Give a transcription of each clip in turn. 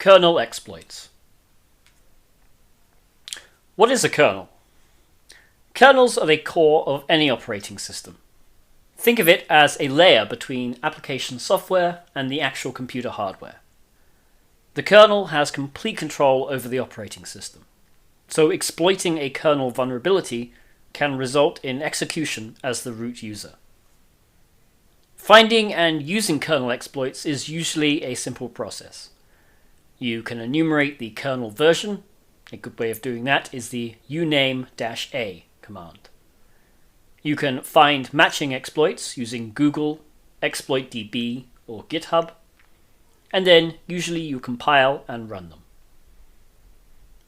Kernel exploits. What is a kernel? Kernels are the core of any operating system. Think of it as a layer between application software and the actual computer hardware. The kernel has complete control over the operating system, so exploiting a kernel vulnerability can result in execution as the root user. Finding and using kernel exploits is usually a simple process. You can enumerate the kernel version. A good way of doing that is the uname-a command. You can find matching exploits using Google, ExploitDB, or GitHub, and then usually you compile and run them.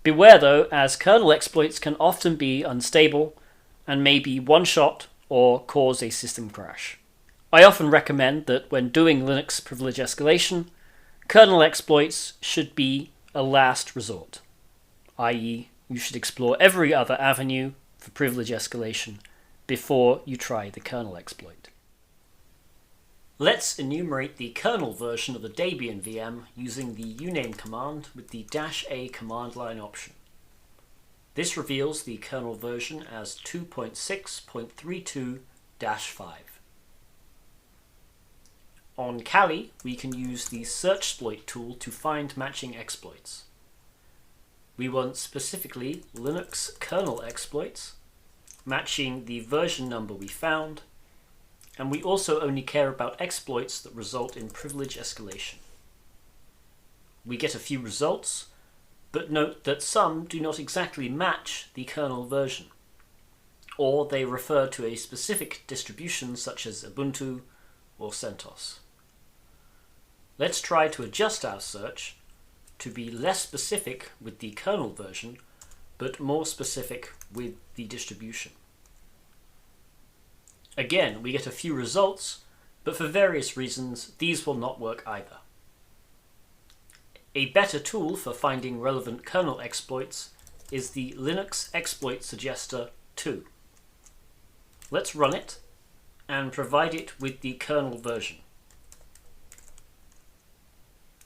Beware though, as kernel exploits can often be unstable and may be one-shot or cause a system crash. I often recommend that when doing Linux privilege escalation, kernel exploits should be a last resort, i.e. you should explore every other avenue for privilege escalation before you try the kernel exploit. Let's enumerate the kernel version of the Debian VM using the uname command with the -a command line option. This reveals the kernel version as 2.6.32-5. On Kali, we can use the searchsploit tool to find matching exploits. We want specifically Linux kernel exploits, matching the version number we found, and we also only care about exploits that result in privilege escalation. We get a few results, but note that some do not exactly match the kernel version, or they refer to a specific distribution such as Ubuntu or CentOS. Let's try to adjust our search to be less specific with the kernel version, but more specific with the distribution. Again, we get a few results, but for various reasons, these will not work either. A better tool for finding relevant kernel exploits is the Linux Exploit Suggester 2. Let's run it and provide it with the kernel version.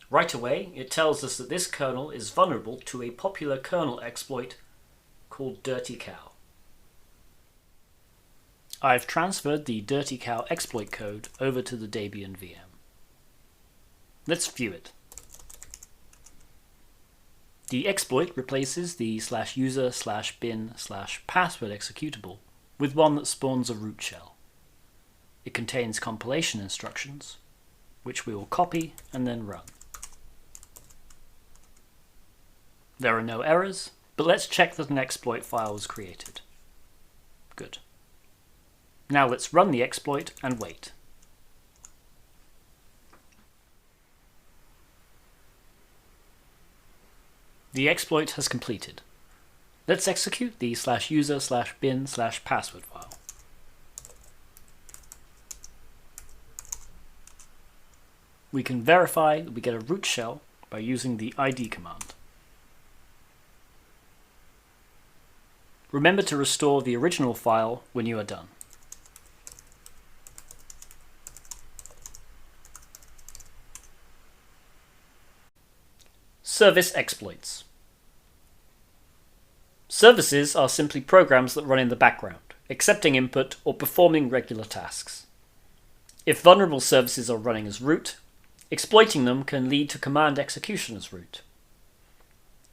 Right away, it tells us that this kernel is vulnerable to a popular kernel exploit called Dirty Cow. I've transferred the Dirty Cow exploit code over to the Debian VM. Let's view it. The exploit replaces the /user/bin/password executable with one that spawns a root shell. It contains compilation instructions, which we will copy and then run. There are no errors, but let's check that an exploit file was created. Good. Now let's run the exploit and wait. The exploit has completed. Let's execute the /user/bin/password file. We can verify that we get a root shell by using the id command. Remember to restore the original file when you are done. Service exploits. Services are simply programs that run in the background, accepting input or performing regular tasks. If vulnerable services are running as root, exploiting them can lead to command execution as root.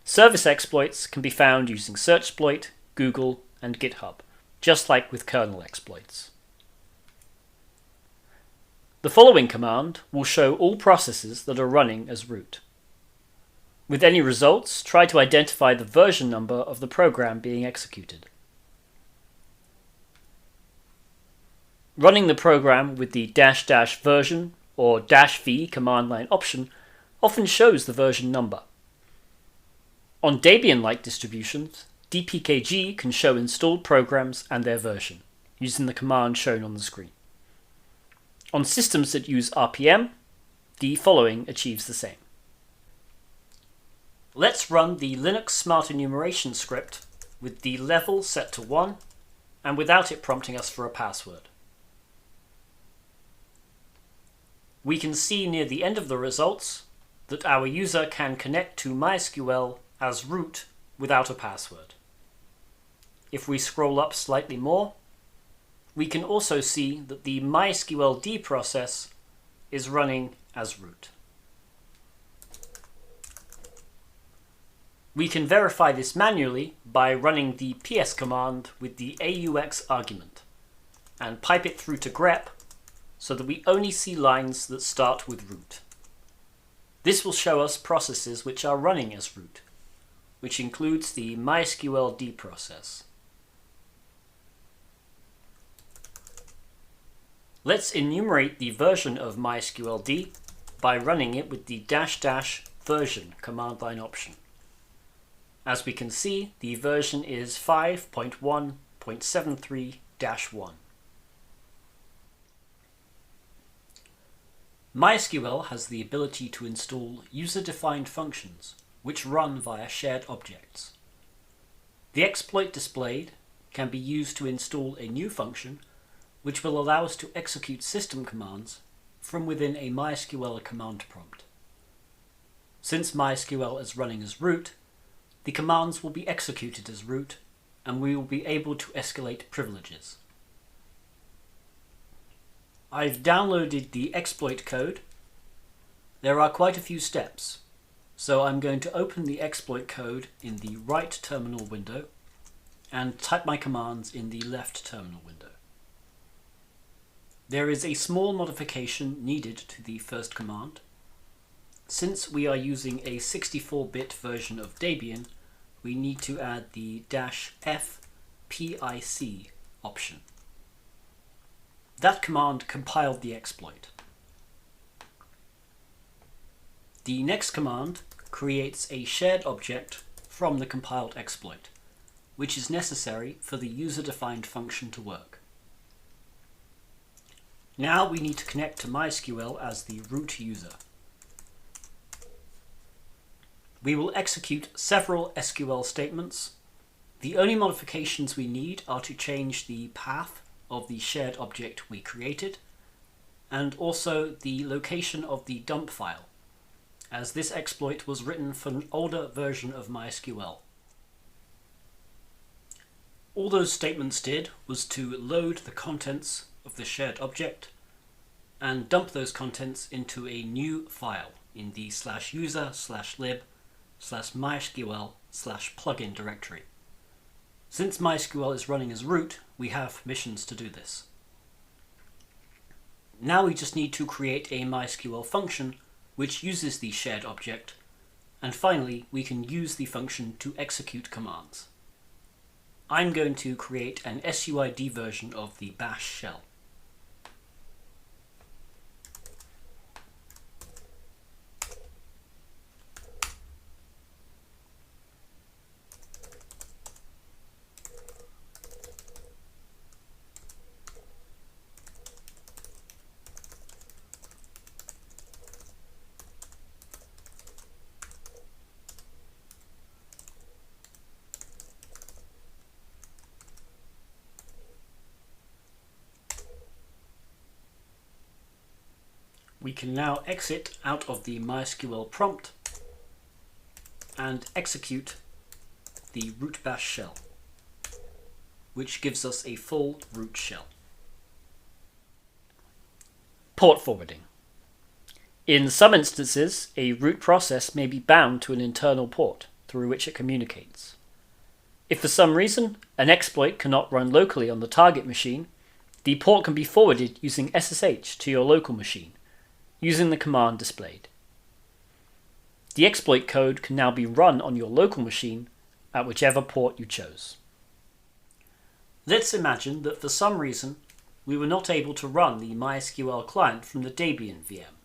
Service exploits can be found using searchsploit, Google, and GitHub, just like with kernel exploits. The following command will show all processes that are running as root. With any results, try to identify the version number of the program being executed. Running the program with the --version or -v command line option often shows the version number. On Debian-like distributions, dpkg can show installed programs and their version, using the command shown on the screen. On systems that use RPM, the following achieves the same. Let's run the Linux Smart Enumeration script with the level set to 1 and without it prompting us for a password. We can see near the end of the results that our user can connect to MySQL as root without a password. If we scroll up slightly more, we can also see that the MySQL process is running as root. We can verify this manually by running the ps command with the aux argument and pipe it through to grep so that we only see lines that start with root. This will show us processes which are running as root, which includes the MySQL process. Let's enumerate the version of MySQL by running it with the -- version command line option. As we can see, the version is 5.1.73-1. MySQL has the ability to install user-defined functions which run via shared objects. The exploit displayed can be used to install a new function which will allow us to execute system commands from within a MySQL command prompt. Since MySQL is running as root, the commands will be executed as root, and we will be able to escalate privileges. I've downloaded the exploit code. There are quite a few steps, so I'm going to open the exploit code in the right terminal window and type my commands in the left terminal window. There is a small modification needed to the first command. Since we are using a 64-bit version of Debian, we need to add the -f pic option. That command compiled the exploit. The next command creates a shared object from the compiled exploit, which is necessary for the user-defined function to work. Now we need to connect to MySQL as the root user. We will execute several SQL statements. The only modifications we need are to change the path of the shared object we created, and also the location of the dump file, as this exploit was written for an older version of MySQL. All those statements did was to load the contents of the shared object and dump those contents into a new file in the /user/lib/mysql/plugin directory. Since MySQL is running as root, we have permissions to do this. Now we just need to create a MySQL function which uses the shared object, and finally we can use the function to execute commands. I'm going to create an SUID version of the bash shell. We can now exit out of the MySQL prompt and execute the root bash shell, which gives us a full root shell. Port forwarding. In some instances, a root process may be bound to an internal port through which it communicates. If for some reason an exploit cannot run locally on the target machine, the port can be forwarded using SSH to your local machine, using the command displayed. The exploit code can now be run on your local machine at whichever port you chose. Let's imagine that for some reason we were not able to run the MySQL client from the Debian VM.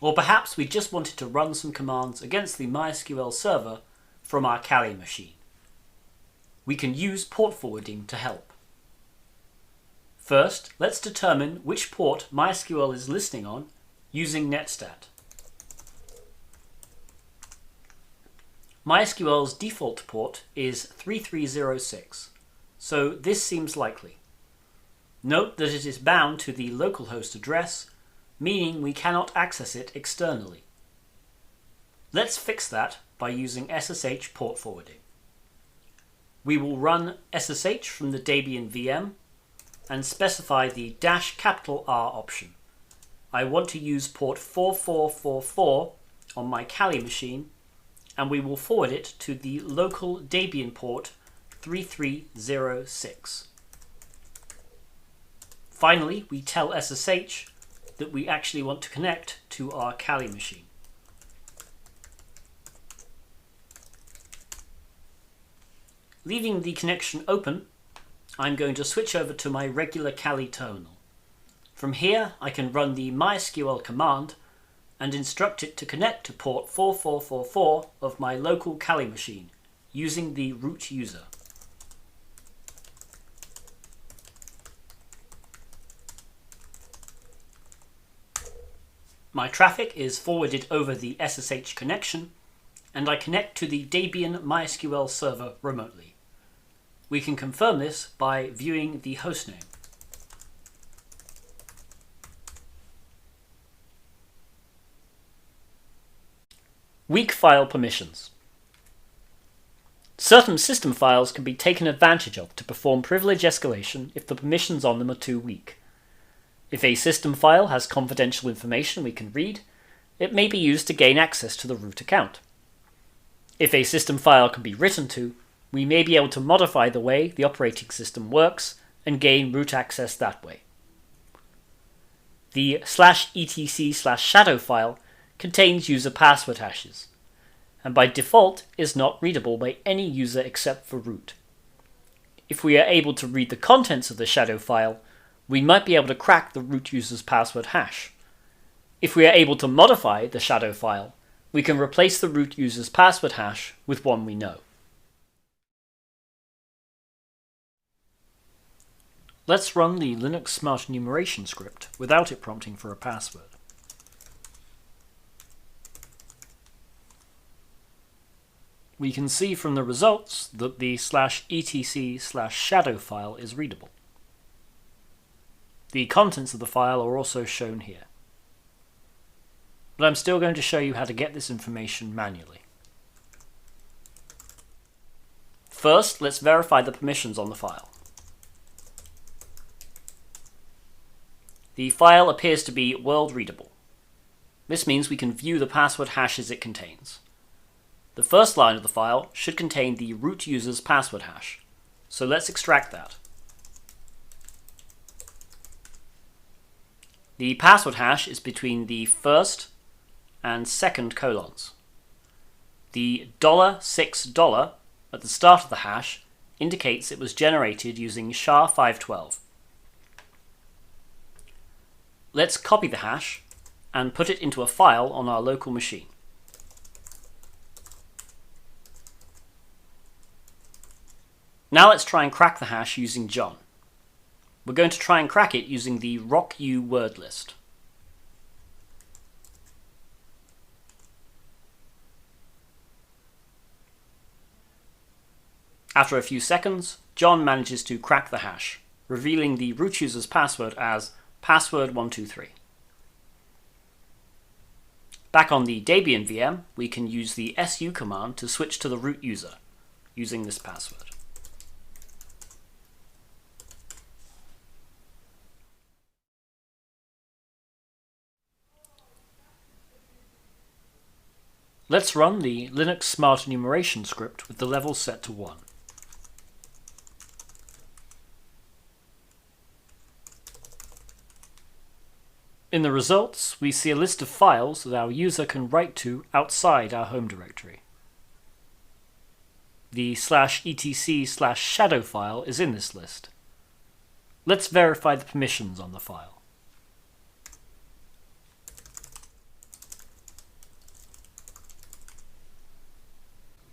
Or perhaps we just wanted to run some commands against the MySQL server from our Kali machine. We can use port forwarding to help. First, let's determine which port MySQL is listening on using netstat. MySQL's default port is 3306, so this seems likely. Note that it is bound to the localhost address, meaning we cannot access it externally. Let's fix that by using SSH port forwarding. We will run SSH from the Debian VM and specify the -R option. I want to use port 4444 on my Kali machine, and we will forward it to the local Debian port 3306. Finally, we tell SSH that we actually want to connect to our Kali machine. Leaving the connection open, I'm going to switch over to my regular Kali terminal. From here, I can run the MySQL command and instruct it to connect to port 4444 of my local Kali machine using the root user. My traffic is forwarded over the SSH connection, and I connect to the Debian MySQL server remotely. We can confirm this by viewing the hostname. Weak file permissions. Certain system files can be taken advantage of to perform privilege escalation if the permissions on them are too weak. If a system file has confidential information we can read, it may be used to gain access to the root account. If a system file can be written to, we may be able to modify the way the operating system works and gain root access that way. The /etc/shadow file contains user password hashes, and by default is not readable by any user except for root. If we are able to read the contents of the shadow file, we might be able to crack the root user's password hash. If we are able to modify the shadow file, we can replace the root user's password hash with one we know. Let's run the Linux Smart Enumeration script without it prompting for a password. We can see from the results that the /etc/shadow file is readable. The contents of the file are also shown here. But I'm still going to show you how to get this information manually. First, let's verify the permissions on the file. The file appears to be world readable. This means we can view the password hashes it contains. The first line of the file should contain the root user's password hash, so let's extract that. The password hash is between the first and second colons. The $6 at the start of the hash indicates it was generated using SHA-512. Let's copy the hash and put it into a file on our local machine. Now let's try and crack the hash using John. We're going to try and crack it using the rocku word list. After a few seconds, John manages to crack the hash, revealing the root user's password as password123. Back on the Debian VM, we can use the su command to switch to the root user, using this password. Let's run the Linux Smart Enumeration script with the level set to 1. In the results, we see a list of files that our user can write to outside our home directory. The /etc/shadow file is in this list. Let's verify the permissions on the file.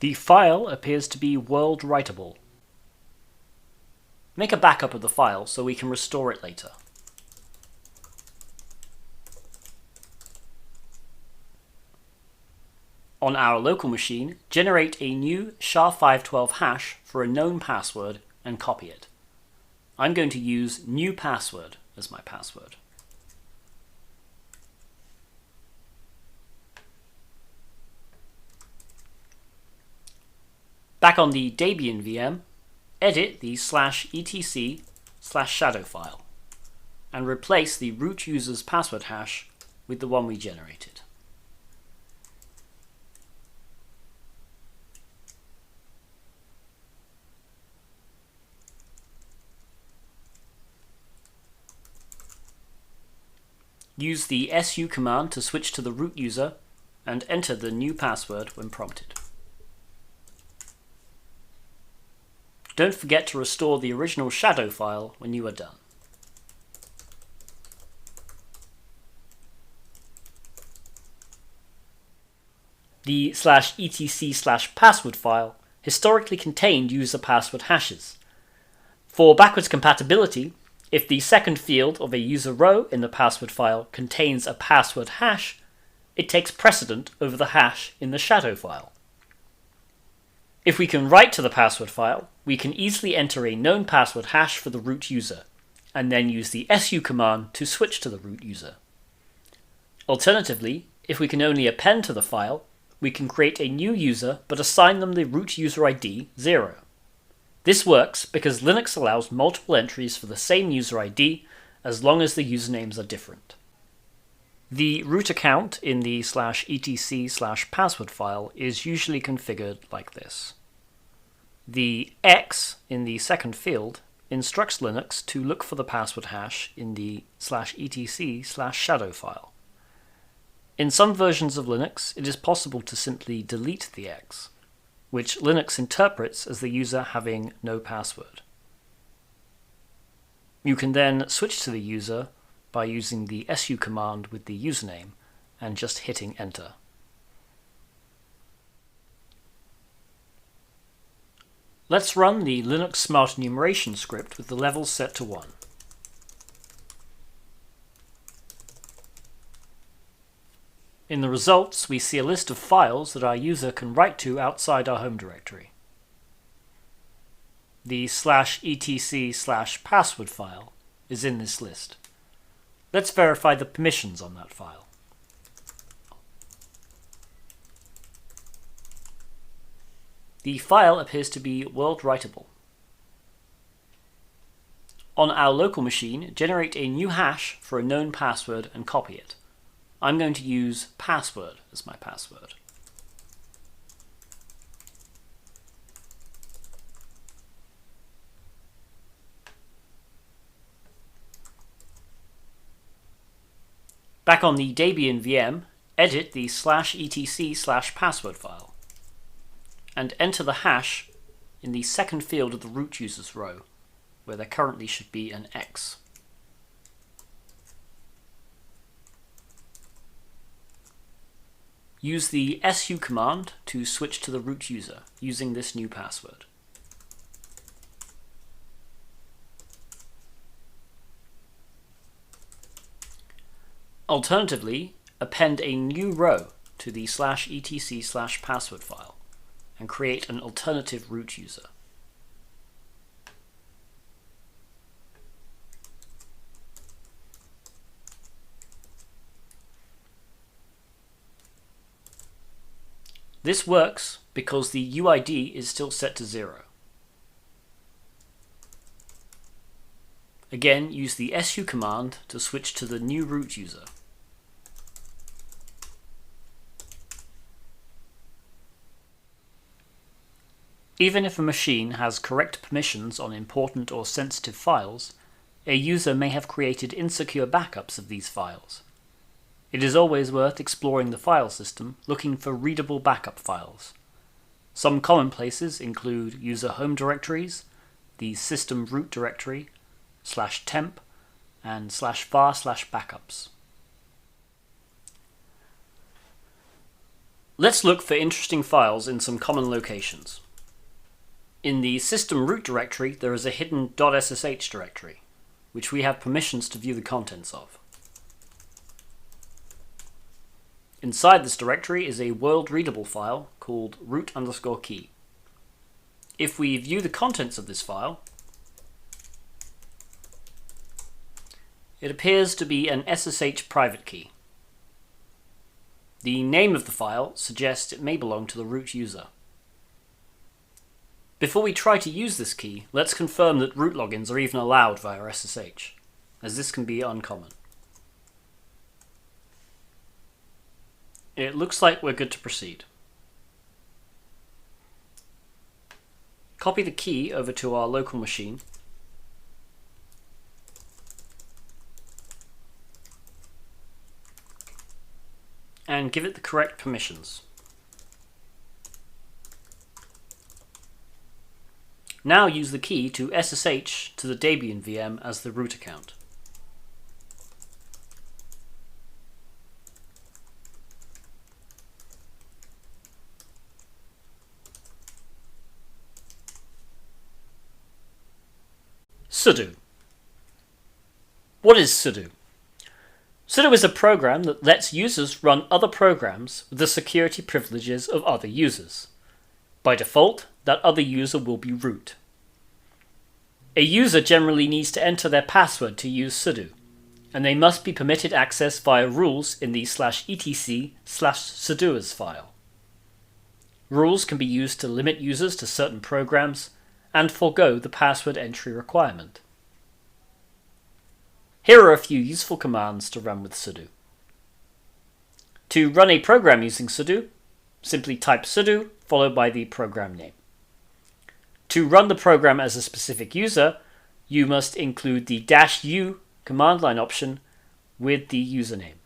The file appears to be world writable. Make a backup of the file so we can restore it later. On our local machine, generate a new SHA-512 hash for a known password and copy it. I'm going to use new password as my password. Back on the Debian VM, edit the /etc/shadow file and replace the root user's password hash with the one we generated. Use the su command to switch to the root user and enter the new password when prompted. Don't forget to restore the original shadow file when you are done. The /etc/password file historically contained user password hashes. For backwards compatibility, if the second field of a user row in the password file contains a password hash, it takes precedent over the hash in the shadow file. If we can write to the password file, we can easily enter a known password hash for the root user, and then use the su command to switch to the root user. Alternatively, if we can only append to the file, we can create a new user but assign them the root user ID 0. This works because Linux allows multiple entries for the same user ID as long as the usernames are different. The root account in the /etc/password file is usually configured like this. The X in the second field instructs Linux to look for the password hash in the /etc/shadow file. In some versions of Linux, it is possible to simply delete the X, which Linux interprets as the user having no password. You can then switch to the user by using the su command with the username and just hitting enter. Let's run the Linux Smart Enumeration script with the levels set to 1. In the results, we see a list of files that our user can write to outside our home directory. The /etc/password file is in this list. Let's verify the permissions on that file. The file appears to be world writable. On our local machine, generate a new hash for a known password and copy it. I'm going to use password as my password. Back on the Debian VM, edit the /etc/password file and enter the hash in the second field of the root users row, where there currently should be an X. Use the su command to switch to the root user using this new password. Alternatively, append a new row to the /etc/password file and create an alternative root user. This works because the UID is still set to 0. Again, use the su command to switch to the new root user. Even if a machine has correct permissions on important or sensitive files, a user may have created insecure backups of these files. It is always worth exploring the file system, looking for readable backup files. Some common places include user home directories, the system root directory, /temp, and /var/backups. Let's look for interesting files in some common locations. In the system root directory, there is a hidden .ssh directory, which we have permissions to view the contents of. Inside this directory is a world-readable file called root_key. If we view the contents of this file, it appears to be an SSH private key. The name of the file suggests it may belong to the root user. Before we try to use this key, let's confirm that root logins are even allowed via SSH, as this can be uncommon. It looks like we're good to proceed. Copy the key over to our local machine. And give it the correct permissions. Now use the key to SSH to the Debian VM as the root account. Sudo. What is sudo? Sudo is a program that lets users run other programs with the security privileges of other users. By default, that other user will be root. A user generally needs to enter their password to use sudo, and they must be permitted access via rules in the /etc/sudoers file. Rules can be used to limit users to certain programs and forego the password entry requirement. Here are a few useful commands to run with sudo. To run a program using sudo, simply type sudo followed by the program name. To run the program as a specific user, you must include the -u command line option with the username.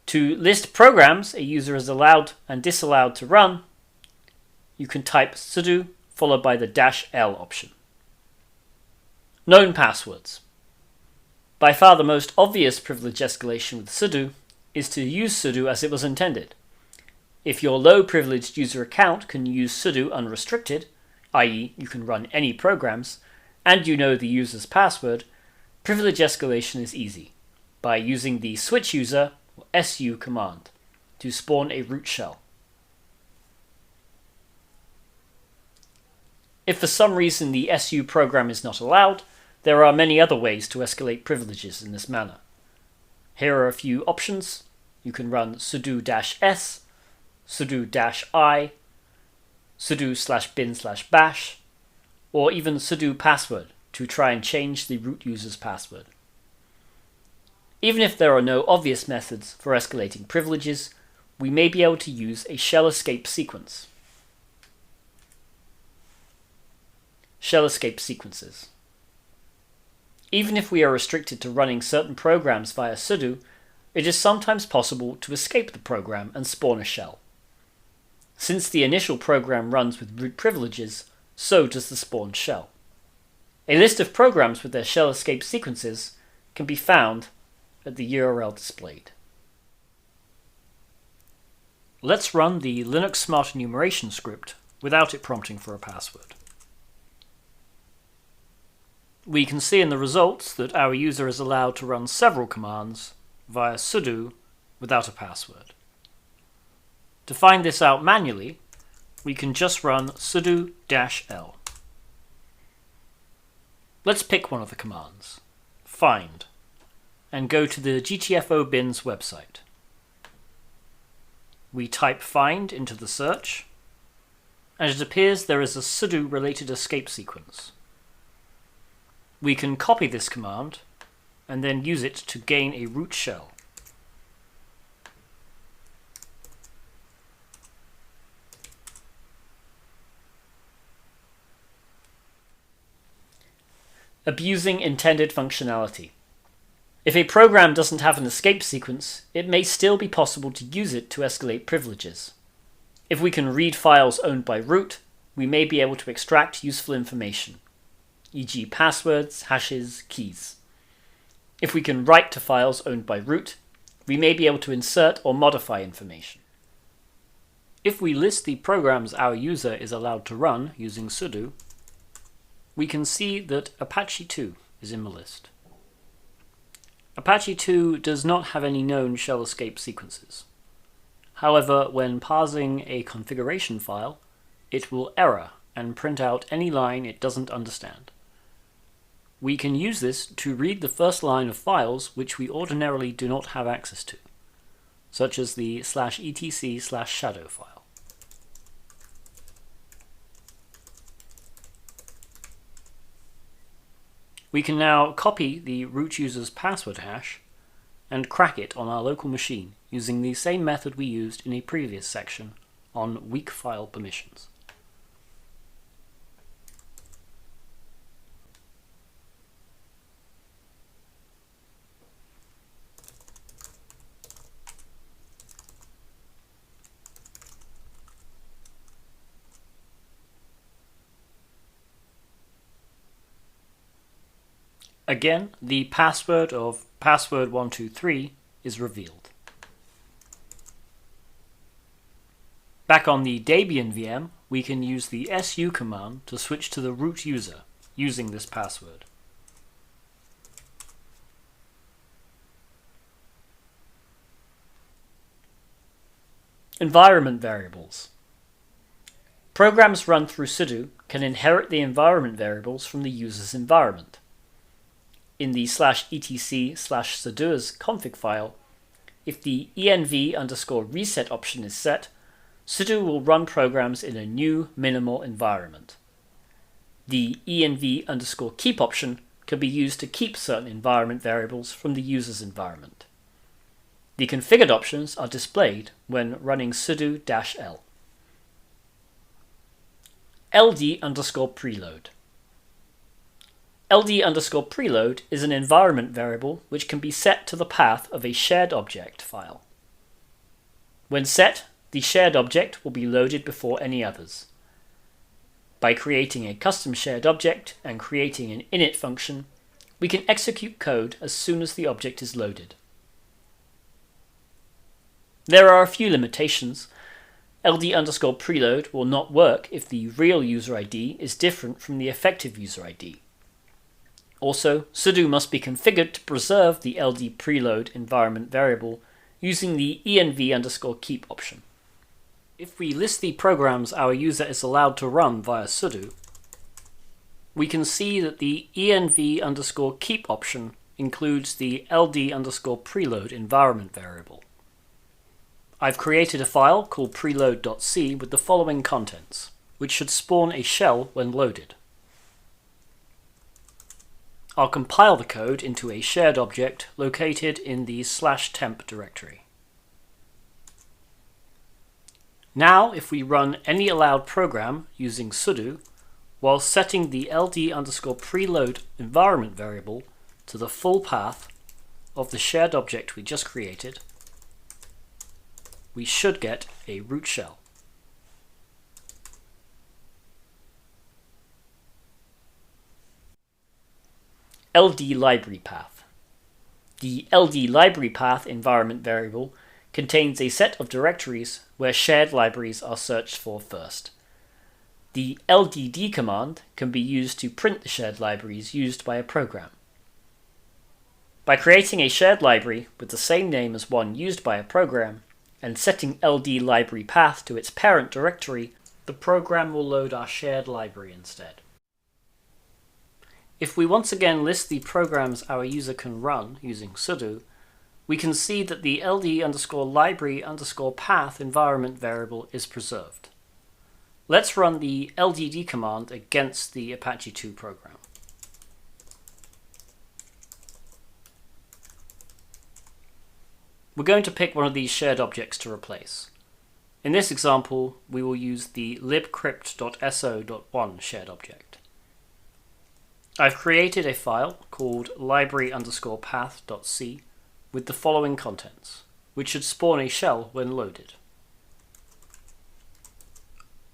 To list programs a user is allowed and disallowed to run, you can type sudo followed by the -l option. Known passwords. By far the most obvious privilege escalation with sudo is to use sudo as it was intended. If your low-privileged user account can use sudo unrestricted, i.e. you can run any programs, and you know the user's password, privilege escalation is easy by using the switch user or su command to spawn a root shell. If for some reason the su program is not allowed, there are many other ways to escalate privileges in this manner. Here are a few options. You can run sudo-s, sudo-i, sudo/bin/bash, or even sudo password to try and change the root user's password. Even if there are no obvious methods for escalating privileges, we may be able to use a shell escape sequence. Shell escape sequences. Even if we are restricted to running certain programs via sudo, it is sometimes possible to escape the program and spawn a shell. Since the initial program runs with root privileges, so does the spawned shell. A list of programs with their shell escape sequences can be found at the URL displayed. Let's run the Linux Smart Enumeration script without it prompting for a password. We can see in the results that our user is allowed to run several commands via sudo without a password. To find this out manually, we can just run sudo-l. Let's pick one of the commands, find, and go to the GTFO bins website. We type find into the search, and it appears there is a sudo-related escape sequence. We can copy this command and then use it to gain a root shell. Abusing intended functionality. If a program doesn't have an escape sequence, it may still be possible to use it to escalate privileges. If we can read files owned by root, we may be able to extract useful information, e.g. passwords, hashes, keys. If we can write to files owned by root, we may be able to insert or modify information. If we list the programs our user is allowed to run using sudo, we can see that Apache 2 is in the list. Apache 2 does not have any known shell escape sequences. However, when parsing a configuration file, it will error and print out any line it doesn't understand. We can use this to read the first line of files which we ordinarily do not have access to, such as the /etc/shadow file. We can now copy the root user's password hash and crack it on our local machine using the same method we used in a previous section on weak file permissions. Again, the password of password123 is revealed. Back on the Debian VM, we can use the su command to switch to the root user using this password. Environment variables. Programs run through sudo can inherit the environment variables from the user's environment. In the /etc/sudoers config file, if the env_reset option is set, sudo will run programs in a new minimal environment. The env_keep option can be used to keep certain environment variables from the user's environment. The configured options are displayed when running sudo-l. ld_preload. ld_preload is an environment variable which can be set to the path of a shared object file. When set, the shared object will be loaded before any others. By creating a custom shared object and creating an init function, we can execute code as soon as the object is loaded. There are a few limitations. ld_preload will not work if the real user ID is different from the effective user ID. Also, sudo must be configured to preserve the ld_preload environment variable using the env_keep option. If we list the programs our user is allowed to run via sudo, we can see that the env_keep option includes the ld_preload environment variable. I've created a file called preload.c with the following contents, which should spawn a shell when loaded. I'll compile the code into a shared object located in the /temp directory. Now, if we run any allowed program using sudo, while setting the ld_preload environment variable to the full path of the shared object we just created, we should get a root shell. LD library path. The LD library path environment variable contains a set of directories where shared libraries are searched for first. The LDD command can be used to print the shared libraries used by a program. By creating a shared library with the same name as one used by a program and setting LD library path to its parent directory, the program will load our shared library instead. If we once again list the programs our user can run using sudo, we can see that the ld_library_path environment variable is preserved. Let's run the LDD command against the Apache 2 program. We're going to pick one of these shared objects to replace. In this example, we will use the libcrypt.so.1 shared object. I've created a file called library_path.c with the following contents, which should spawn a shell when loaded.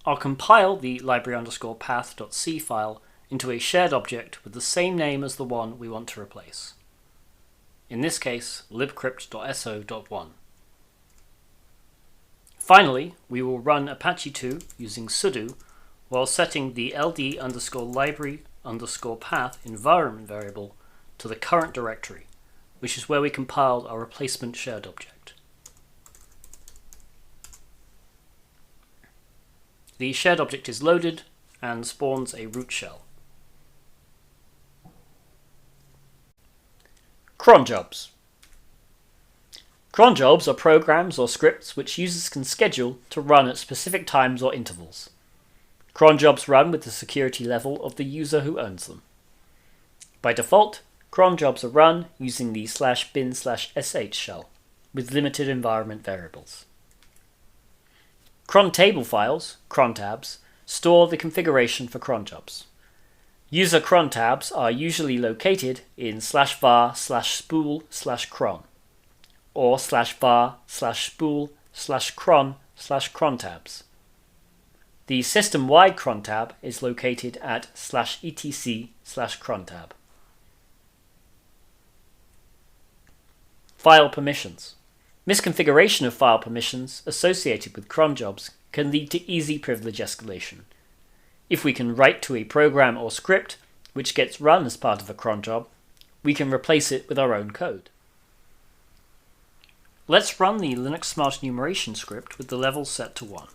I'll compile the library_path.c file into a shared object with the same name as the one we want to replace. In this case, libcrypt.so.1. Finally, we will run Apache 2 using sudo while setting the ld_library_path environment variable to the current directory, which is where we compiled our replacement shared object. The shared object is loaded and spawns a root shell. Cron jobs. Cron jobs are programs or scripts which users can schedule to run at specific times or intervals. Cron jobs run with the security level of the user who owns them. By default, cron jobs are run using the /bin/sh shell with limited environment variables. Cron table files, cron tabs, store the configuration for cron jobs. User cron tabs are usually located in /var/spool/cron or /var/spool/cron/cron tabs. The system-wide cron tab is located at /etc/cron tab. File permissions. Misconfiguration of file permissions associated with cron jobs can lead to easy privilege escalation. If we can write to a program or script which gets run as part of a cron job, we can replace it with our own code. Let's run the Linux Smart Enumeration script with the level set to 1.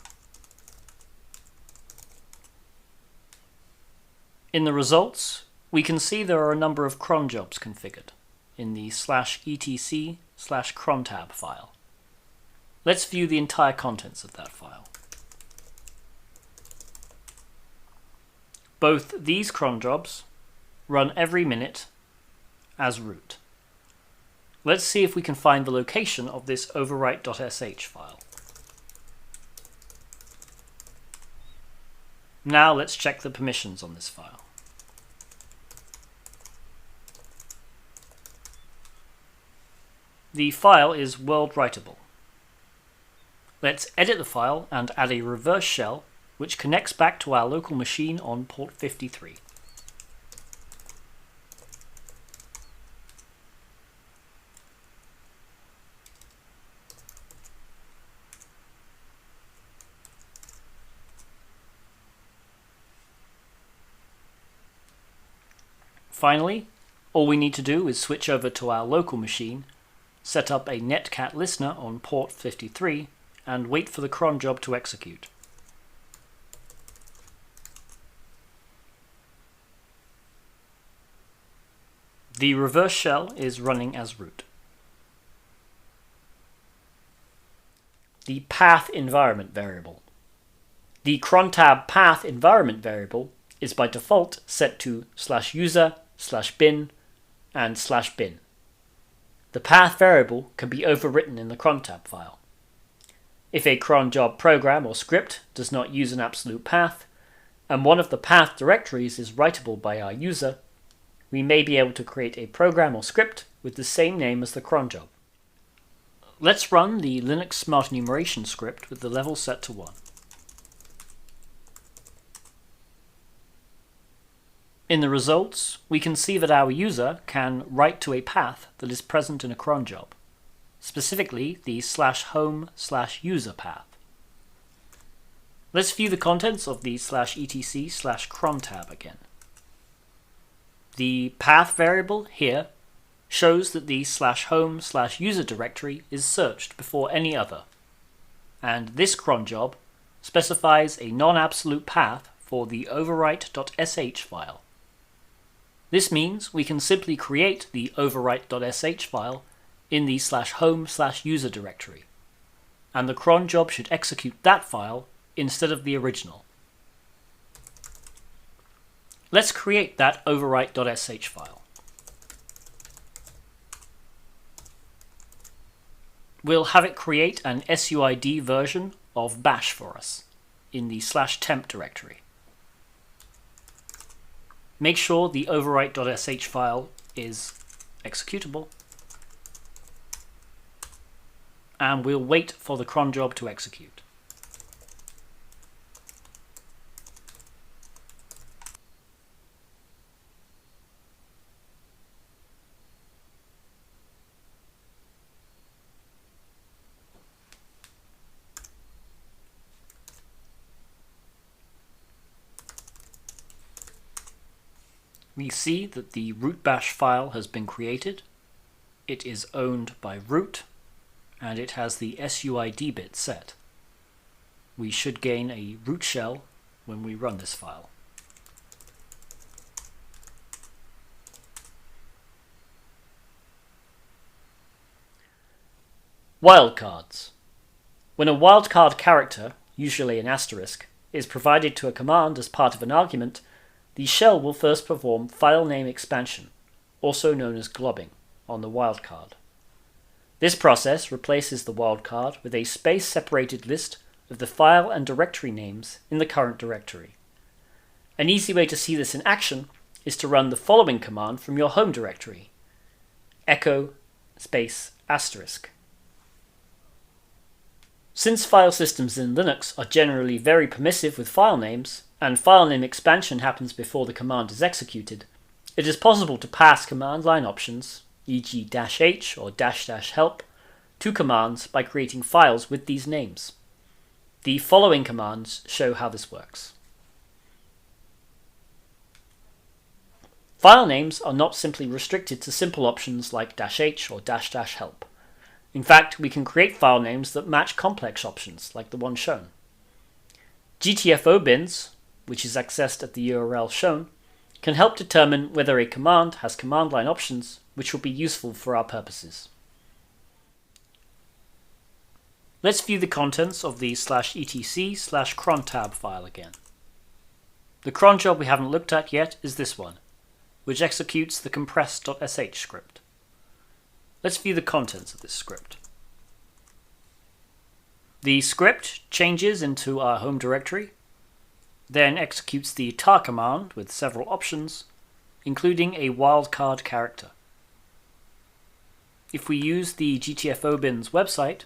In the results, we can see there are a number of cron jobs configured in the /etc/crontab file. Let's view the entire contents of that file. Both these cron jobs run every minute as root. Let's see if we can find the location of this overwrite.sh file. Now let's check the permissions on this file. The file is world writable. Let's edit the file and add a reverse shell which connects back to our local machine on port 53. Finally, all we need to do is switch over to our local machine, set up a netcat listener on port 53, and wait for the cron job to execute. The reverse shell is running as root. The path environment variable. The crontab path environment variable is by default set to /user/bin and /bin. The path variable can be overwritten in the crontab file. If a cron job program or script does not use an absolute path, and one of the path directories is writable by our user, we may be able to create a program or script with the same name as the cron job. Let's run the Linux Smart Enumeration script with the level set to 1. In the results, we can see that our user can write to a path that is present in a cron job, specifically the /home/user path. Let's view the contents of the /etc/cron tab again. The path variable here shows that the /home/user directory is searched before any other, and this cron job specifies a non-absolute path for the overwrite.sh file. This means we can simply create the overwrite.sh file in the /home/user directory, and the cron job should execute that file instead of the original. Let's create that overwrite.sh file. We'll have it create an SUID version of bash for us in the /temp directory. Make sure the overwrite.sh file is executable, and we'll wait for the cron job to execute. We see that the root bash file has been created, it is owned by root, and it has the SUID bit set. We should gain a root shell when we run this file. Wildcards. When a wildcard character, usually an asterisk, is provided to a command as part of an argument, the shell will first perform file name expansion also known as globbing, on the wildcard. This process replaces the wildcard with a space-separated list of the file and directory names in the current directory. An easy way to see this in action is to run the following command from your home directory: echo space **. Since file systems in Linux are generally very permissive with file names, and file name expansion happens before the command is executed, it is possible to pass command line options, e.g. -h or --help, to commands by creating files with these names. The following commands show how this works. File names are not simply restricted to simple options like -h or --help. In fact, we can create file names that match complex options like the one shown. GTFO bins, which is accessed at the URL shown, can help determine whether a command has command line options which will be useful for our purposes. Let's view the contents of the /etc/cron tab file again. The cron job we haven't looked at yet is this one, which executes the compress.sh script. Let's view the contents of this script. The script changes into our home directory, then executes the tar command with several options, including a wildcard character. If we use the GTFO bins website,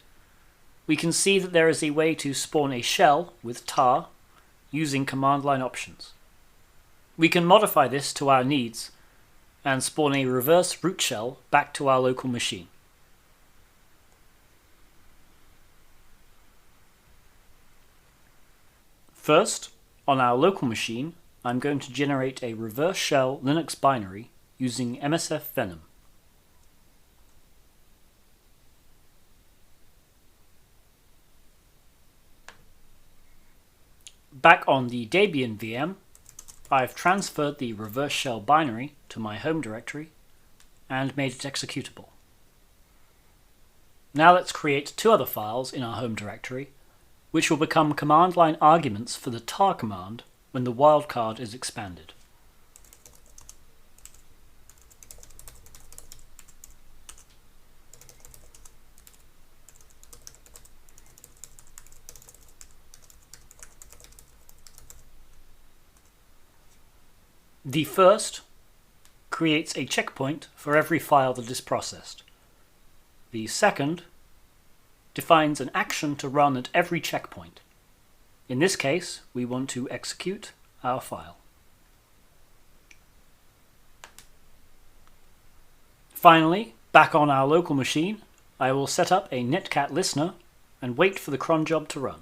we can see that there is a way to spawn a shell with tar using command line options. We can modify this to our needs and spawn a reverse root shell back to our local machine. First, on our local machine, I'm going to generate a reverse shell Linux binary using MSF Venom. Back on the Debian VM, I've transferred the reverse shell binary to my home directory and made it executable. Now let's create two other files in our home directory, which will become command line arguments for the tar command when the wildcard is expanded. The first creates a checkpoint for every file that is processed. The second defines an action to run at every checkpoint. In this case, we want to execute our file. Finally, back on our local machine, I will set up a netcat listener and wait for the cron job to run.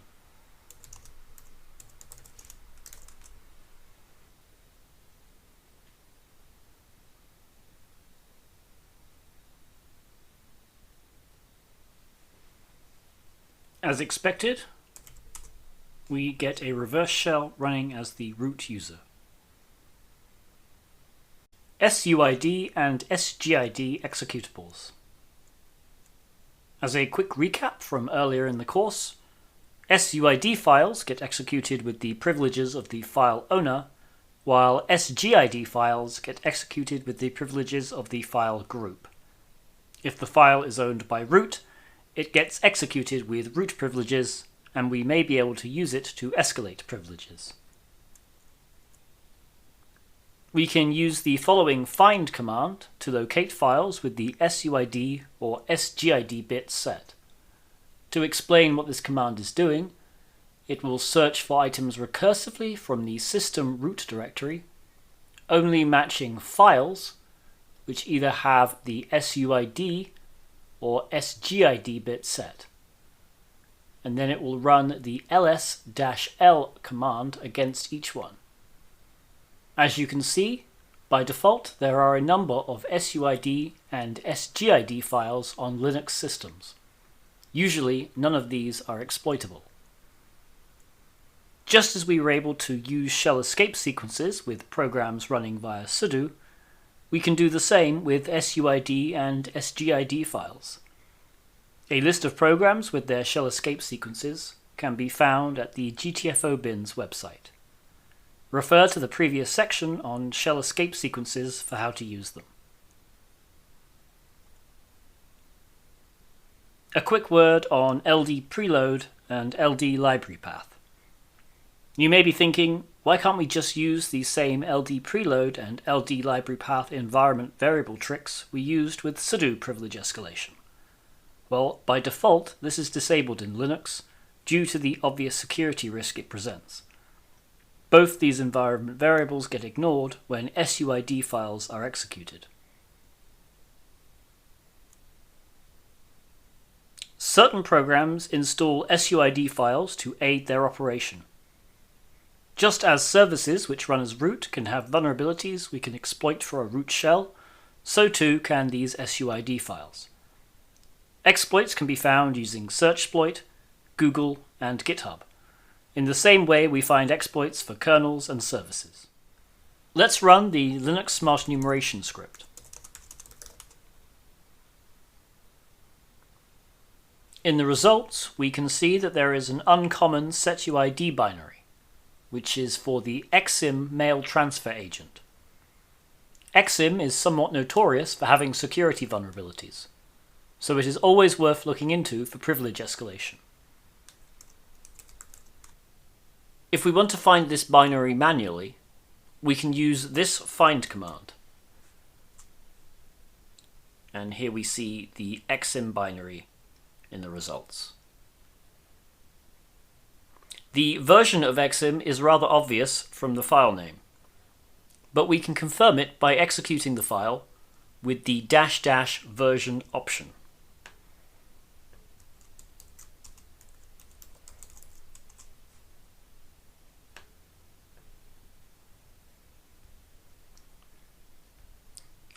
As expected, we get a reverse shell running as the root user. SUID and SGID executables. As a quick recap from earlier in the course, SUID files get executed with the privileges of the file owner, while SGID files get executed with the privileges of the file group. If the file is owned by root, it gets executed with root privileges, and we may be able to use it to escalate privileges. We can use the following find command to locate files with the SUID or SGID bits set. To explain what this command is doing, it will search for items recursively from the system root directory, only matching files which either have the SUID or SGID bit set. And then it will run the ls-l command against each one. As you can see, by default there are a number of SUID and SGID files on Linux systems. Usually none of these are exploitable. Just as we were able to use shell escape sequences with programs running via sudo, we can do the same with SUID and SGID files. A list of programs with their shell escape sequences can be found at the GTFO bins website. Refer to the previous section on shell escape sequences for how to use them. A quick word on LD preload and LD library path. You may be thinking, why can't we just use the same LD preload and LD library path environment variable tricks we used with sudo privilege escalation? Well, by default, this is disabled in Linux due to the obvious security risk it presents. Both these environment variables get ignored when SUID files are executed. Certain programs install SUID files to aid their operation. Just as services which run as root can have vulnerabilities we can exploit for a root shell, so too can these SUID files. Exploits can be found using Searchsploit, Google, and GitHub, in the same way we find exploits for kernels and services. Let's run the Linux Smart Enumeration script. In the results, we can see that there is an uncommon setuid binary, which is for the exim mail transfer agent. Exim is somewhat notorious for having security vulnerabilities, so it is always worth looking into for privilege escalation. If we want to find this binary manually, we can use this find command. And here we see the exim binary in the results. The version of exim is rather obvious from the file name, but we can confirm it by executing the file with the -- version option.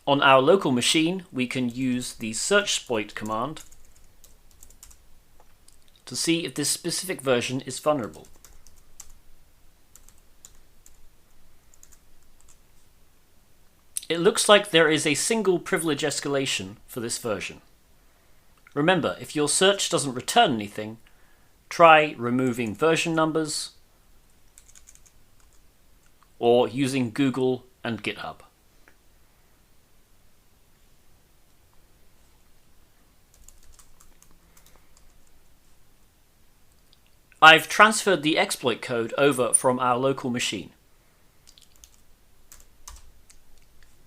On our local machine, we can use the searchsploit command to see if this specific version is vulnerable. It looks like there is a single privilege escalation for this version. Remember, if your search doesn't return anything, try removing version numbers or using Google and GitHub. I've transferred the exploit code over from our local machine.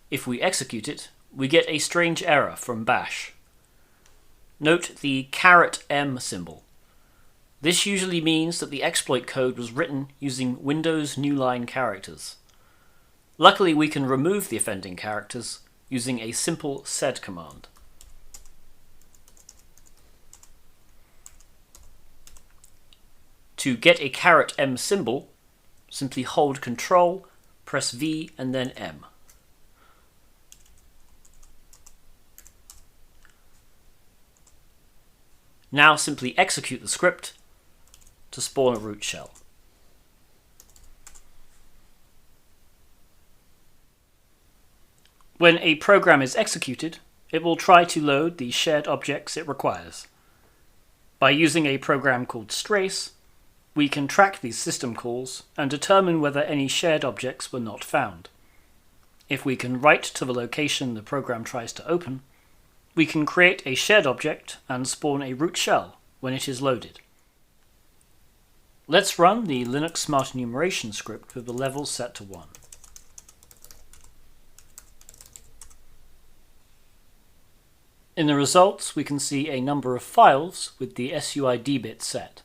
If we execute it, we get a strange error from bash. Note the ~M symbol. This usually means that the exploit code was written using Windows new line characters. Luckily, we can remove the offending characters using a simple sed command. To get a ~M symbol, simply hold Ctrl, press V, and then M. Now simply execute the script to spawn a root shell. When a program is executed, it will try to load the shared objects it requires. By using a program called strace, we can track these system calls and determine whether any shared objects were not found. If we can write to the location the program tries to open, we can create a shared object and spawn a root shell when it is loaded. Let's run the Linux Smart Enumeration script with the levels set to 1. In the results, we can see a number of files with the SUID bit set.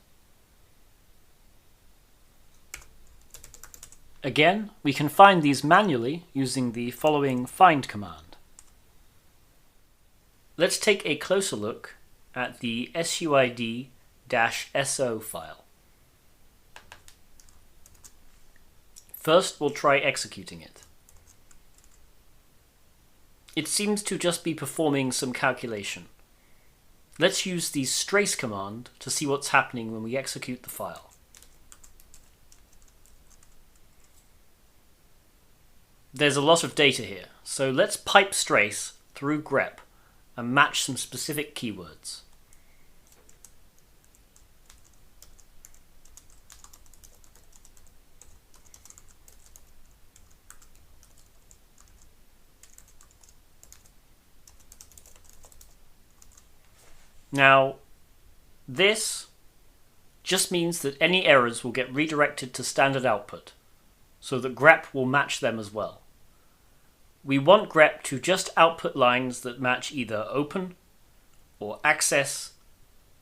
Again, we can find these manually using the following find command. Let's take a closer look at the SUID-SO file. First, we'll try executing it. It seems to just be performing some calculation. Let's use the strace command to see what's happening when we execute the file. There's a lot of data here, so let's pipe strace through grep and match some specific keywords. Now, This just means that any errors will get redirected to standard output, so that grep will match them as well. We want grep to just output lines that match either open, or access,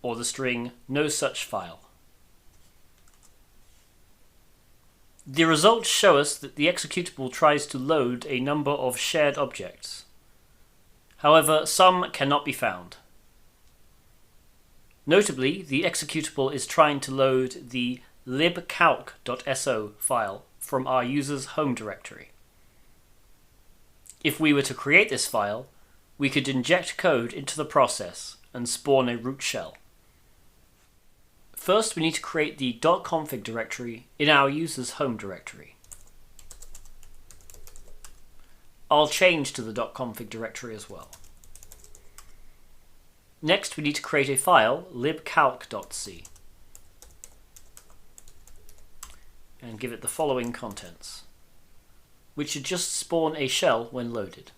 or the string no such file. The results show us that the executable tries to load a number of shared objects. However, some cannot be found. Notably, the executable is trying to load the libcalc.so file from our user's home directory. If we were to create this file, we could inject code into the process and spawn a root shell. First, we need to create the .config directory in our user's home directory. I'll change to the .config directory as well. Next, we need to create a file, libcalc.c, and give it the following contents, which should just spawn a shell when loaded.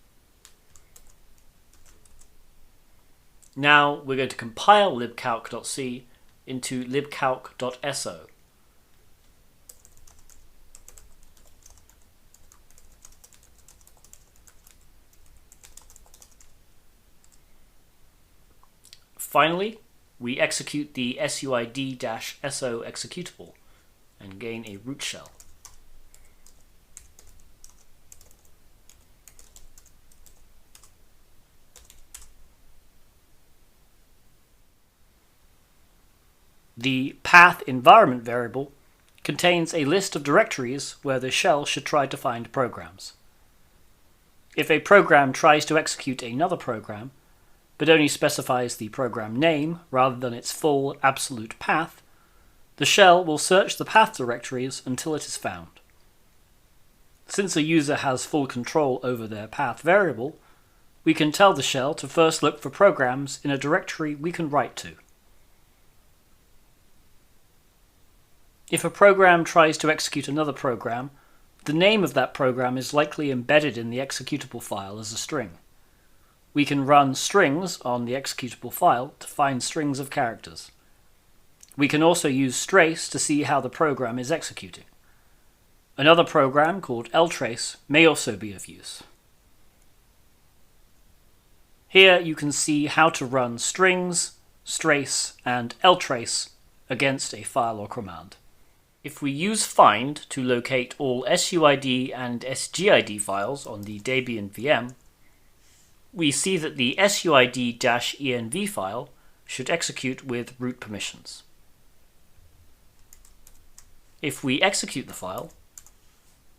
Now we're going to compile libcalc.c into libcalc.so. Finally, we execute the suid-so executable and gain a root shell. The path environment variable contains a list of directories where the shell should try to find programs. If a program tries to execute another program, but only specifies the program name rather than its full absolute path, the shell will search the path directories until it is found. Since a user has full control over their path variable, we can tell the shell to first look for programs in a directory we can write to. If a program tries to execute another program, the name of that program is likely embedded in the executable file as a string. We can run strings on the executable file to find strings of characters. We can also use strace to see how the program is executing. Another program called ltrace may also be of use. Here you can see how to run strings, strace, and ltrace against a file or command. If we use find to locate all suid and sgid files on the Debian VM, we see that the suid-env file should execute with root permissions. If we execute the file,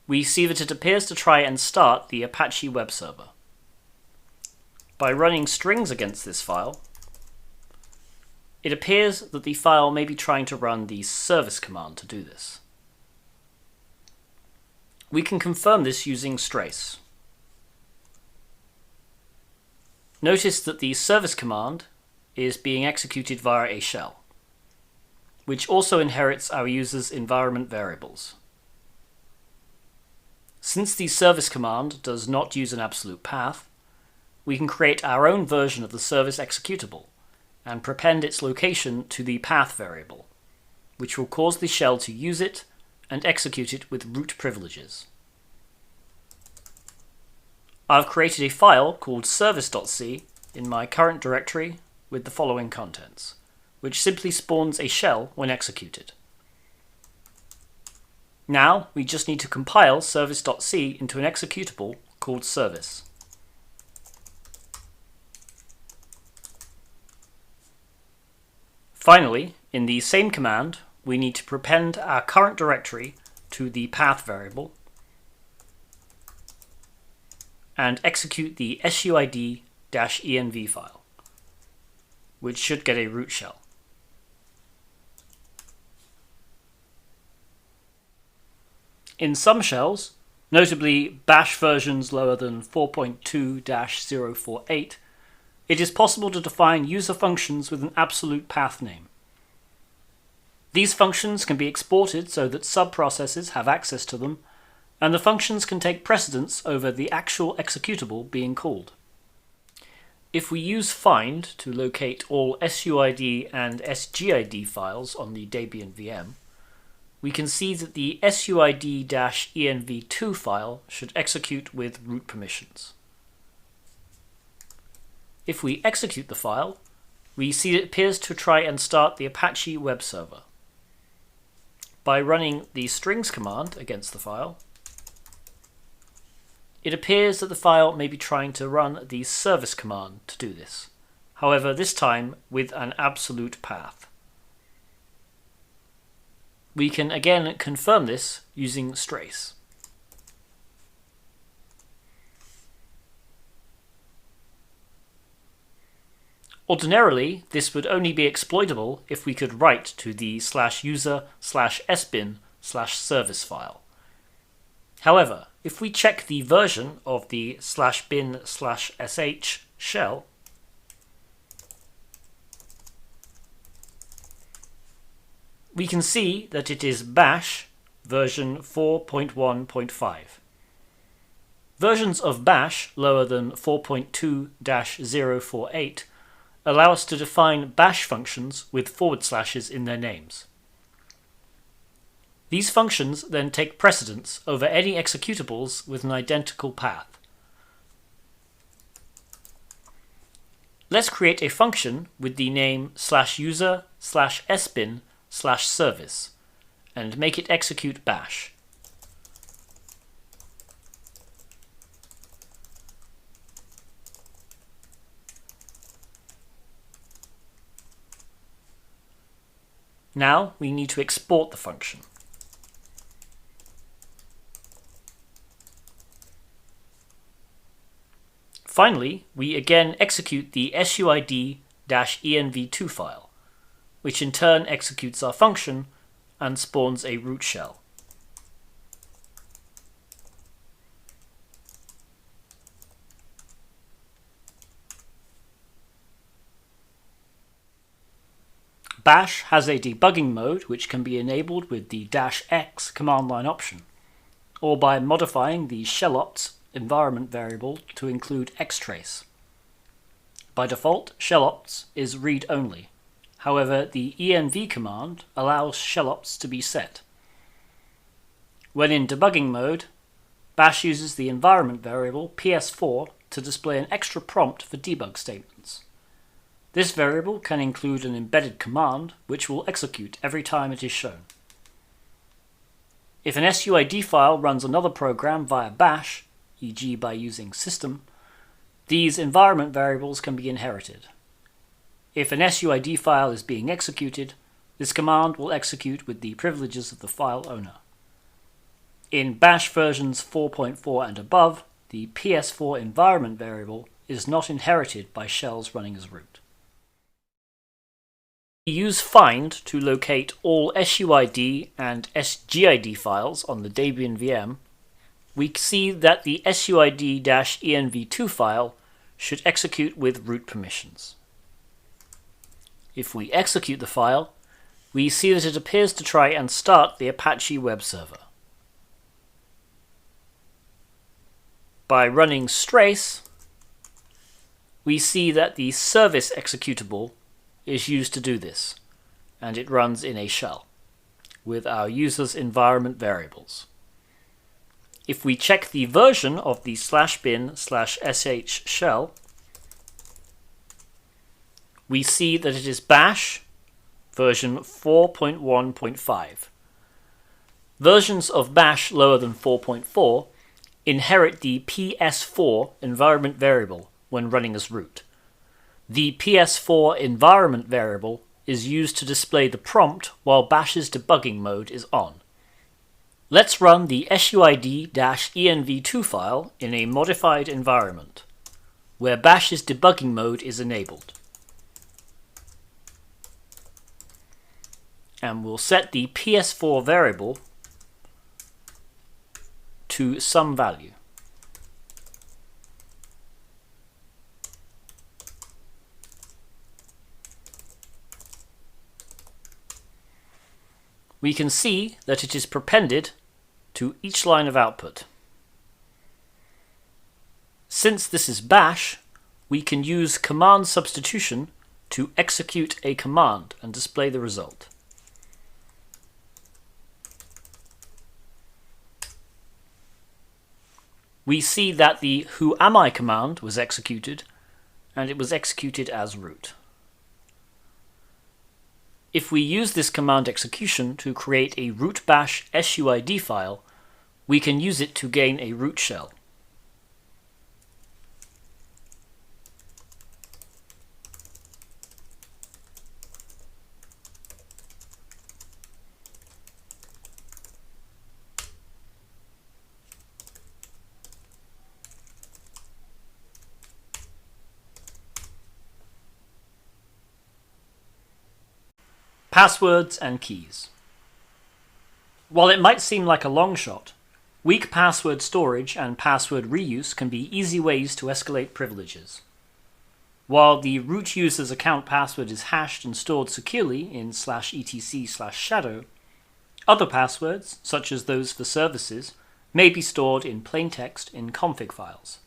we see that it appears to try and start the Apache web server. By running strings against this file, it appears that the file may be trying to run the service command to do this. We can confirm this using strace. Notice that the service command is being executed via a shell, which also inherits our user's environment variables. Since the service command does not use an absolute path, we can create our own version of the service executable and prepend its location to the path variable, which will cause the shell to use it and execute it with root privileges. I've created a file called service.c in my current directory with the following contents, which simply spawns a shell when executed. Now we just need to compile service.c into an executable called service. Finally, in the same command, we need to prepend our current directory to the path variable and execute the suid-env file, which should get a root shell. In some shells, notably bash versions lower than 4.2-048, it is possible to define user functions with an absolute path name. These functions can be exported so that subprocesses have access to them, and the functions can take precedence over the actual executable being called. If we use find to locate all SUID and SGID files on the Debian VM, we can see that the SUID-env2 file should execute with root permissions. If we execute the file, we see it appears to try and start the Apache web server. By running the strings command against the file, it appears that the file may be trying to run the service command to do this, however this time with an absolute path. We can again confirm this using strace. Ordinarily, this would only be exploitable if we could write to the /user/sbin/service file. However, if we check the version of the /bin/sh shell, we can see that it is bash version 4.1.5. Versions of bash lower than 4.2-048 allow us to define bash functions with forward slashes in their names. These functions then take precedence over any executables with an identical path. Let's create a function with the name /user/sbin/service and make it execute bash. Now we need to export the function. Finally, we again execute the SUID-env2 file, which in turn executes our function and spawns a root shell. Bash has a debugging mode which can be enabled with the -x command line option, or by modifying the shellops environment variable to include xtrace. By default, shellops is read-only. However, the env command allows shellops to be set. When in debugging mode, Bash uses the environment variable ps4 to display an extra prompt for debug statements. This variable can include an embedded command which will execute every time it is shown. If an SUID file runs another program via bash, e.g. by using system, these environment variables can be inherited. If an SUID file is being executed, this command will execute with the privileges of the file owner. In bash versions 4.4 and above, the ps4 environment variable is not inherited by shells running as root. We use find to locate all SUID and SGID files on the Debian VM. We see that the SUID-env2 file should execute with root permissions. If we execute the file, we see that it appears to try and start the Apache web server. By running strace, we see that the service executable is used to do this, and it runs in a shell with our user's environment variables. If we check the version of the /bin/sh shell, we see that it is bash version 4.1.5. Versions of bash lower than 4.4 inherit the ps4 environment variable when running as root. The ps4 environment variable is used to display the prompt while bash's debugging mode is on. Let's run the SUID-env2 file in a modified environment, where bash's debugging mode is enabled. And we'll set the ps4 variable to some value. We can see that it is prepended to each line of output. Since this is bash, we can use command substitution to execute a command and display the result. We see that the whoami command was executed, and it was executed as root. If we use this command execution to create a root bash suid file, we can use it to gain a root shell. Passwords and keys. While it might seem like a long shot, weak password storage and password reuse can be easy ways to escalate privileges. While the root user's account password is hashed and stored securely in /etc/shadow, other passwords, such as those for services, may be stored in plain text in config files.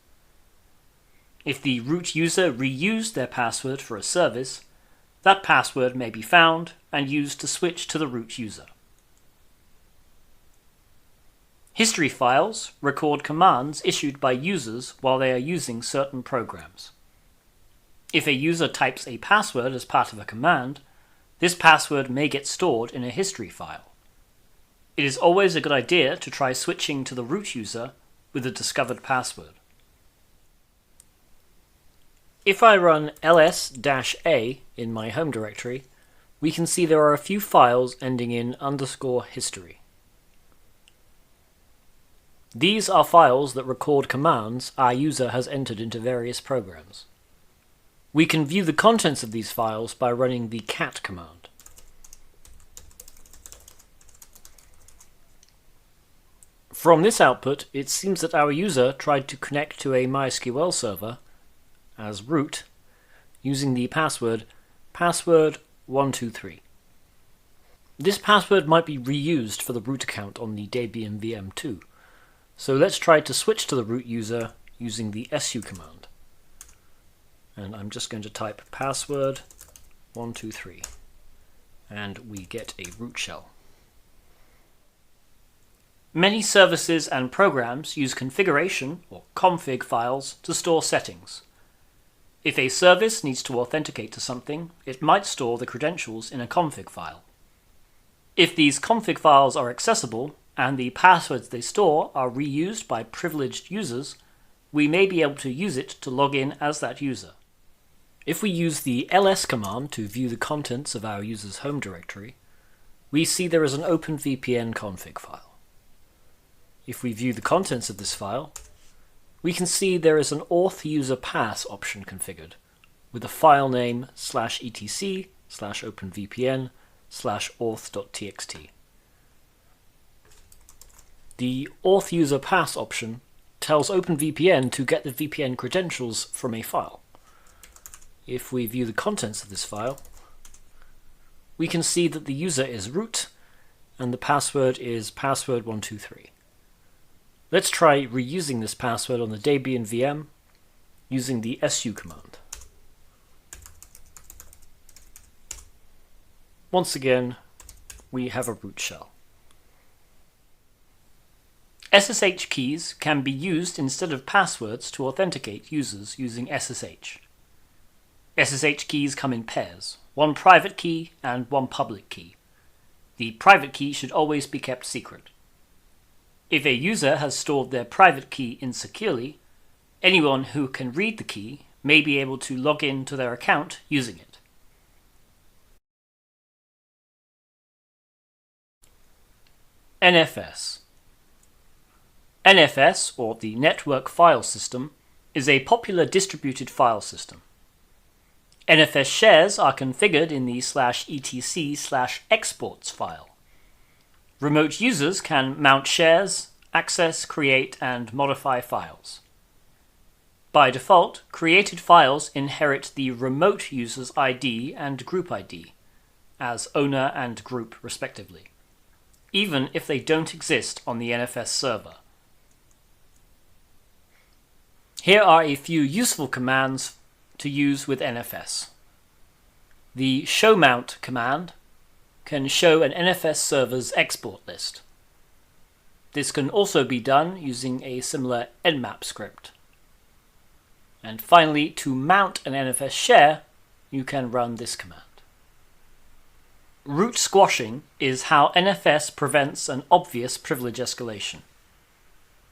If the root user reused their password for a service, that password may be found and used to switch to the root user. History files record commands issued by users while they are using certain programs. If a user types a password as part of a command, this password may get stored in a history file. It is always a good idea to try switching to the root user with a discovered password. If I run ls-a in my home directory, we can see there are a few files ending in _history. These are files that record commands our user has entered into various programs. We can view the contents of these files by running the cat command. From this output, it seems that our user tried to connect to a MySQL server as root using the password password123. This password might be reused for the root account on the Debian VM too, so let's try to switch to the root user using the su command. And I'm just going to type password123 and we get a root shell. Many services and programs use configuration or config files to store settings. If a service needs to authenticate to something, it might store the credentials in a config file. If these config files are accessible and the passwords they store are reused by privileged users, we may be able to use it to log in as that user. If we use the ls command to view the contents of our user's home directory, we see there is an OpenVPN config file. If we view the contents of this file, we can see there is an auth user pass option configured with a file name /etc/openvpn/auth.txt. The auth user pass option tells OpenVPN to get the VPN credentials from a file. If we view the contents of this file, we can see that the user is root and the password is password123. Let's try reusing this password on the Debian VM using the su command. Once again, we have a root shell. SSH keys can be used instead of passwords to authenticate users using SSH. SSH keys come in pairs, one private key and one public key. The private key should always be kept secret. If a user has stored their private key insecurely, anyone who can read the key may be able to log in to their account using it. NFS. NFS, or the Network File System, is a popular distributed file system. NFS shares are configured in the /etc/exports file. Remote users can mount shares, access, create, and modify files. By default, created files inherit the remote user's ID and group ID, as owner and group respectively, even if they don't exist on the NFS server. Here are a few useful commands to use with NFS. The showMount command can show an NFS server's export list. This can also be done using a similar nmap script. And finally, to mount an NFS share, you can run this command. Root squashing is how NFS prevents an obvious privilege escalation.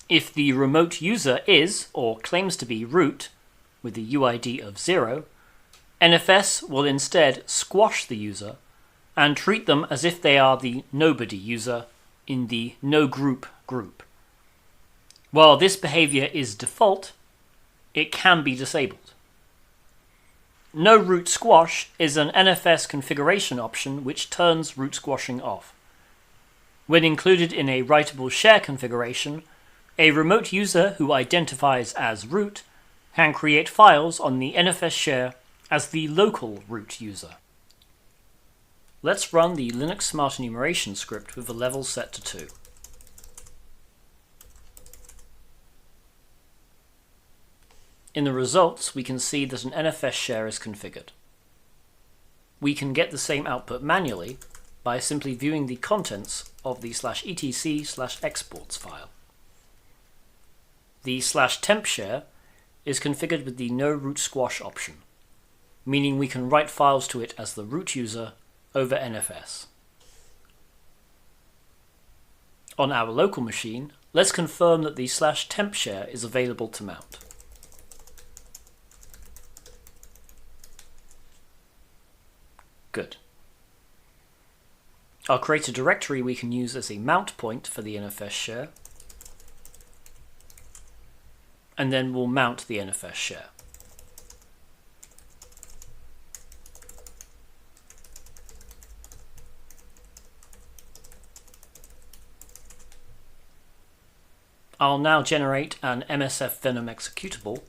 If the remote user is, or claims to be, root, with a UID of 0, NFS will instead squash the user and treat them as if they are the nobody user in the no-group group. While this behavior is default, it can be disabled. No root squash is an NFS configuration option which turns root squashing off. When included in a writable share configuration, a remote user who identifies as root can create files on the NFS share as the local root user. Let's run the Linux Smart Enumeration script with the level set to 2. In the results, we can see that an NFS share is configured. We can get the same output manually by simply viewing the contents of the /etc/exports file. The /temp share is configured with the no root squash option, meaning we can write files to it as the root user over NFS. On our local machine, let's confirm that the /temp share is available to mount. Good. I'll create a directory we can use as a mount point for the NFS share, and then we'll mount the NFS share. I'll now generate an MSF Venom executable,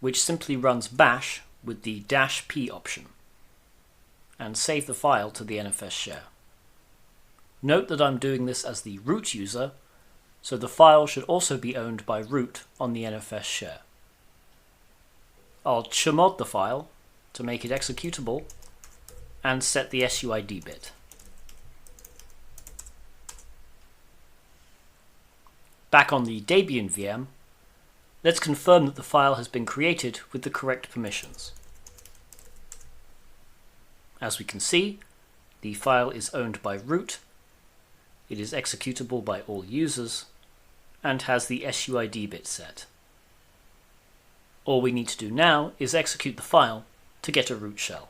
which simply runs bash with the -p option, and save the file to the NFS share. Note that I'm doing this as the root user, so the file should also be owned by root on the NFS share. I'll chmod the file to make it executable and set the SUID bit. Back on the Debian VM, let's confirm that the file has been created with the correct permissions. As we can see, the file is owned by root, it is executable by all users, and has the SUID bit set. All we need to do now is execute the file to get a root shell.